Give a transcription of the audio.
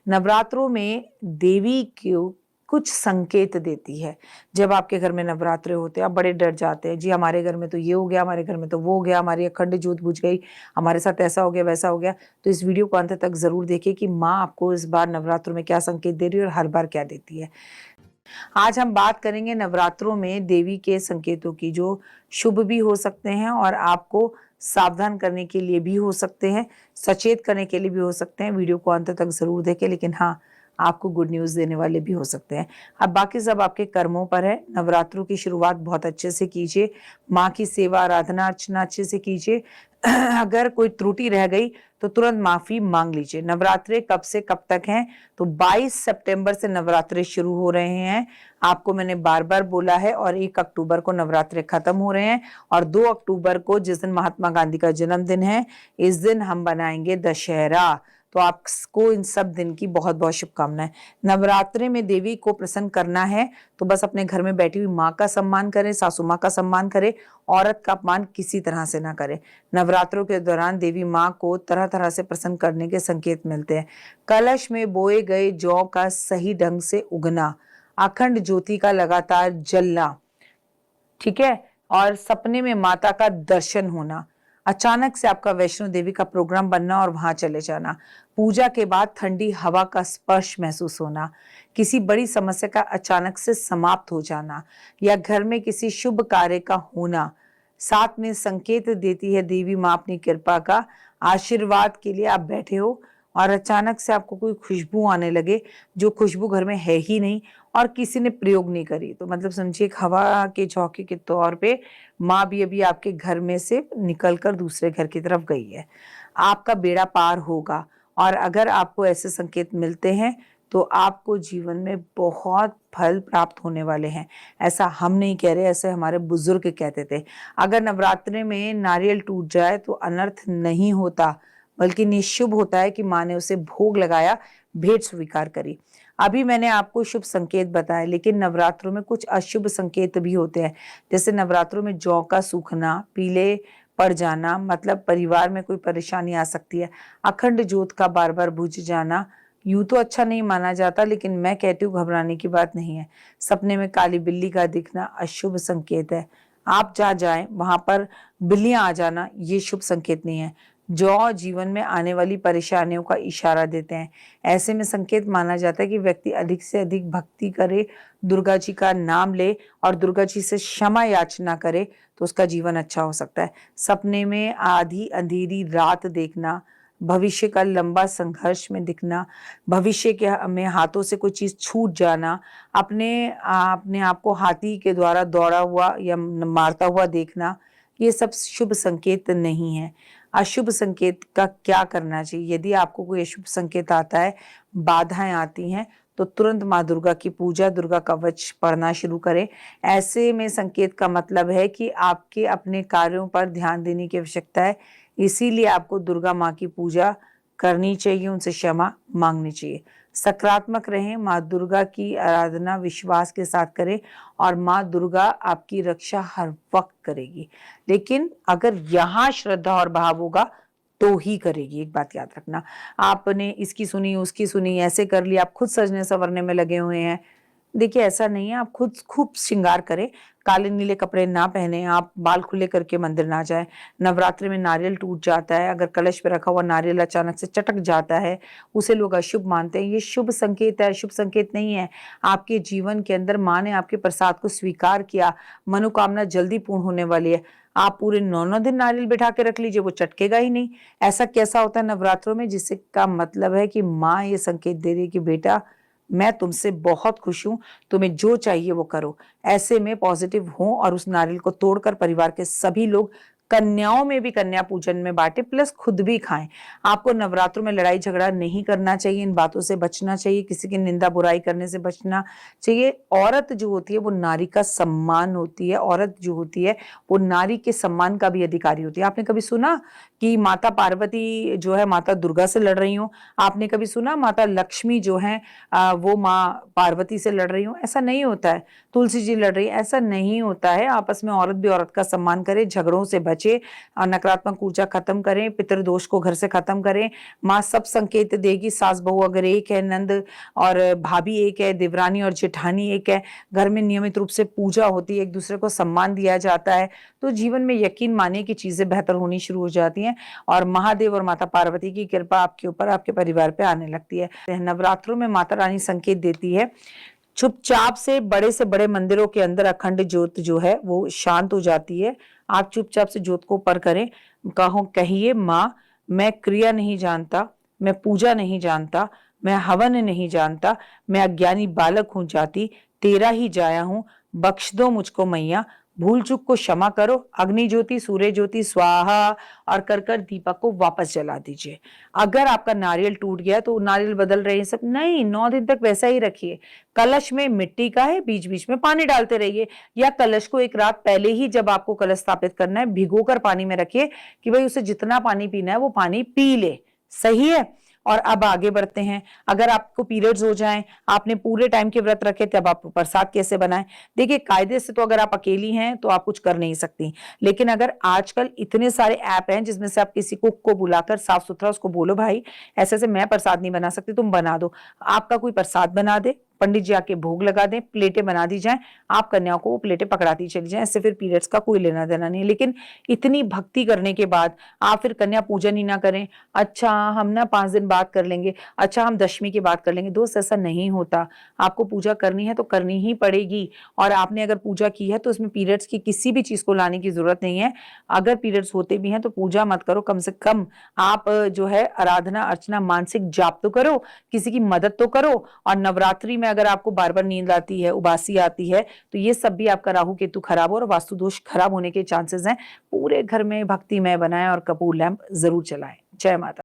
नवरात्रों में देवी को कुछ संकेत देती है। जब आपके घर में नवरात्रे होते हैं, आप बड़े डर जाते हैं, जी हमारे घर में तो ये हो गया, हमारे घर में तो वो हो गया, हमारी अखंड ज्योत बुझ गई, हमारे साथ ऐसा हो गया, वैसा हो गया। तो इस वीडियो को अंत तक ज़रूर देखिए कि माँ आपको इस बार नवरात्रों में क्या संकेत दे रही है और हर बार क्या देती है। आज हम बात करेंगे नवरात्रों में देवी के संकेतों की, जो शुभ भी हो सकते हैं और आपको सावधान करने के लिए भी हो सकते हैं, सचेत करने के लिए भी हो सकते हैं। वीडियो को अंत तक जरूर देखें, लेकिन हाँ, आपको गुड न्यूज़ देने वाले भी हो सकते हैं। अब बाकी सब आपके कर्मों पर है। नवरात्रों की शुरुआत बहुत अच्छे से कीजिए, माँ की सेवा आराधना अर्चना अच्छे से कीजिए। अगर कोई त्रुटि रह गई तो तुरंत माफी मांग लीजिए। नवरात्रे कब से कब तक हैं? तो 22 सितंबर से नवरात्रे शुरू हो रहे हैं, आपको मैंने बार बार बोला है, और 1 अक्टूबर को नवरात्रे खत्म हो रहे हैं, और 2 अक्टूबर को जिस दिन महात्मा गांधी का जन्मदिन है, इस दिन हम बनाएंगे दशहरा। तो आपको इन सब दिन की बहुत बहुत शुभकामनाएं। नवरात्रे में देवी को प्रसन्न करना है तो बस अपने घर में बैठी हुई माँ का सम्मान करें, सासू माँ का सम्मान करें, औरत का अपमान किसी तरह से ना करें। नवरात्रों के दौरान देवी माँ को तरह तरह से प्रसन्न करने के संकेत मिलते हैं। कलश में बोए गए जौ का सही ढंग से उगना, अखंड ज्योति का लगातार जलना, ठीक है, और सपने में माता का दर्शन होना, अचानक से आपका वैष्णो देवी का प्रोग्राम बनना और वहां चले जाना, पूजा के बाद ठंडी हवा का स्पर्श महसूस होना, किसी बड़ी समस्या का अचानक से समाप्त हो जाना, या घर में किसी शुभ कार्य का होना, साथ में संकेत देती है देवी माँ अपनी कृपा का। आशीर्वाद के लिए आप बैठे हो और अचानक से आपको कोई खुशबू आने लगे, जो खुशबू घर में है ही नहीं और किसी ने प्रयोग नहीं करी, तो मतलब समझिए एक हवा के झोंके के तौर पे माँ भी अभी आपके घर में से निकलकर दूसरे घर की तरफ गई है। आपका बेड़ा पार होगा, और अगर आपको ऐसे संकेत मिलते हैं तो आपको जीवन में बहुत फल प्राप्त होने वाले हैं। ऐसा हम नहीं कह रहे, ऐसे हमारे बुजुर्ग कहते थे। अगर नवरात्रि में नारियल टूट जाए तो अनर्थ नहीं होता, बल्कि निशुभ होता है कि माँ ने उसे भोग लगाया, भेंट स्वीकार करी। अभी मैंने आपको शुभ संकेत बताए, लेकिन नवरात्रों में कुछ अशुभ संकेत भी होते हैं। जैसे नवरात्रों में जौ का सूखना, पीले पड़ जाना, मतलब परिवार में कोई परेशानी आ सकती है। अखंड ज्योत का बार बार बुझ जाना, यूं तो अच्छा नहीं माना जाता, लेकिन मैं कहती हूँ घबराने की बात नहीं है। सपने में काली बिल्ली का दिखना अशुभ संकेत है। आप जहाँ जाएं वहां पर बिल्लियां आ जाना, ये शुभ संकेत नहीं है। जो जीवन में आने वाली परेशानियों का इशारा देते हैं। ऐसे में संकेत माना जाता है कि व्यक्ति अधिक से अधिक भक्ति करे, दुर्गा जी का नाम ले और दुर्गा जी से क्षमा याचना करे, तो उसका जीवन अच्छा हो सकता है। सपने में आधी अंधेरी रात देखना, भविष्य का लंबा संघर्ष में दिखना, भविष्य के में हाथों से कोई चीज छूट जाना, अपने आप को हाथी के द्वारा दौड़ा हुआ या मारता हुआ देखना, ये सब शुभ संकेत नहीं है। अशुभ संकेत का क्या करना चाहिए? यदि आपको कोई अशुभ संकेत आता है, बाधाएं आती हैं, तो तुरंत माँ दुर्गा की पूजा, दुर्गा कवच पढ़ना शुरू करें। ऐसे में संकेत का मतलब है कि आपके अपने कार्यों पर ध्यान देने की आवश्यकता है, इसीलिए आपको दुर्गा माँ की पूजा करनी चाहिए, उनसे क्षमा मांगनी चाहिए। सकारात्मक रहें, माँ दुर्गा की आराधना विश्वास के साथ करें और माँ दुर्गा आपकी रक्षा हर वक्त करेगी। लेकिन अगर यहाँ श्रद्धा और भाव होगा तो ही करेगी, एक बात याद रखना। आपने इसकी सुनी उसकी सुनी, ऐसे कर लिया, आप खुद सजने संवरने में लगे हुए हैं, देखिए ऐसा नहीं है। आप खुद खूब श्रृंगार करें, काले नीले कपड़े ना पहने, आप बाल खुले करके मंदिर ना जाएं। नवरात्रि में नारियल टूट जाता है, अगर कलश पे रखा हुआ नारियल अचानक से चटक जाता है, उसे लोग अशुभ मानते हैं। ये शुभ संकेत है, शुभ संकेत नहीं है। आपके जीवन के अंदर माँ ने आपके प्रसाद को स्वीकार किया, मनोकामना जल्दी पूर्ण होने वाली है। आप पूरे 9 दिन नारियल बिठा के रख लीजिए, वो चटकेगा ही नहीं। ऐसा कैसा होता है नवरात्रों में, जिससे का मतलब है कि माँ ये संकेत दे रही है कि बेटा मैं तुमसे बहुत खुश हूं, तुम्हें जो चाहिए वो करो। ऐसे में पॉजिटिव हो और उस नारियल को तोड़कर परिवार के सभी लोग, कन्याओं में भी कन्या पूजन में बांटे, प्लस खुद भी खाएं। आपको नवरात्रों में लड़ाई झगड़ा नहीं करना चाहिए, इन बातों से बचना चाहिए, किसी की निंदा बुराई करने से बचना चाहिए। औरत जो होती है वो नारी का सम्मान होती है, औरत जो होती है वो नारी के सम्मान का भी अधिकारी होती है। आपने कभी सुना कि माता पार्वती जो है माता दुर्गा से लड़ रही हो। आपने कभी सुना माता लक्ष्मी जो है वो माँ पार्वती से लड़ रही हो? ऐसा नहीं होता है। तुलसी जी लड़ रही है, ऐसा नहीं होता है। आपस में औरत भी औरत का सम्मान करे, झगड़ों से बचे, नकारात्मक ऊर्जा खत्म करें, पितृदोष को घर से खत्म करें। माँ सब संकेत देगी। सास बहू अगर एक है, नंद और भाभी एक है, देवरानी और जेठानी एक है, घर में नियमित रूप से पूजा होती है, एक दूसरे को सम्मान दिया जाता है, तो जीवन में यकीन मानिए कि चीजें बेहतर होनी शुरू हो जाती हैं और महादेव और माता पार्वती की कृपा आपके ऊपर, आपके परिवार पे आने लगती है। नवरात्रों में माता रानी संकेत देती है, चुपचाप से बड़े मंदिरों के अंदर अखंड ज्योत जो है वो शांत हो जाती है। आप चुपचाप से ज्योत को पर करें, कहिए माँ मैं क्रिया नहीं जानता, मैं पूजा नहीं जानता, मैं हवन नहीं जानता, मैं अज्ञानी बालक हूं जाति, तेरा ही जाया हूं, बख्श दो मुझको मैया, भूल चूक को क्षमा करो, अग्नि ज्योति सूर्य ज्योति स्वाहा और कर दीपक को वापस जला दीजिए। अगर आपका नारियल टूट गया तो नारियल बदल रहे हैं सब नहीं, 9 दिन तक वैसा ही रखिए। कलश में मिट्टी का है, बीच बीच में पानी डालते रहिए, या कलश को एक रात पहले ही जब आपको कलश स्थापित करना है भिगोकर पानी में रखिए कि भाई उसे जितना पानी पीना है वो पानी पी ले। सही है। और अब आगे बढ़ते हैं। अगर आपको पीरियड्स हो जाएं, आपने पूरे टाइम के व्रत रखे, तब आप प्रसाद कैसे बनाएं? देखिए कायदे से तो अगर आप अकेली हैं तो आप कुछ कर नहीं सकती, लेकिन अगर आजकल इतने सारे ऐप हैं जिसमें से आप किसी कुक को बुलाकर साफ सुथरा उसको बोलो भाई ऐसे ऐसे मैं प्रसाद नहीं बना सकती, तुम बना दो, आपका कोई प्रसाद बना दे, पंडित जी आके भोग लगा दें, प्लेटें बना दी जाएं, आप कन्याओं को वो प्लेटें पकड़ाती चली जाएं। इससे फिर पीरियड्स का कोई लेना देना नहीं। लेकिन इतनी भक्ति करने के बाद आप फिर कन्या पूजन ही ना करें, अच्छा हम ना 5 दिन बाद कर लेंगे, अच्छा हम दशमी के बाद कर लेंगे। दोस्त ऐसा नहीं होता। आपको पूजा करनी है तो करनी ही पड़ेगी, और आपने अगर पूजा की है तो उसमें पीरियड्स की किसी भी चीज को लाने की जरूरत नहीं है। अगर पीरियड्स होते भी हैं तो पूजा मत करो, कम से कम आप जो है आराधना अर्चना मानसिक जाप तो करो, किसी की मदद तो करो। और नवरात्रि में अगर आपको बार बार नींद आती है, उबासी आती है, तो ये सब भी आपका राहु केतु खराब हो और वास्तु दोष खराब होने के चांसेस हैं। पूरे घर में भक्तिमय बनाएं और कपूर लैंप जरूर चलाएं। जय माता।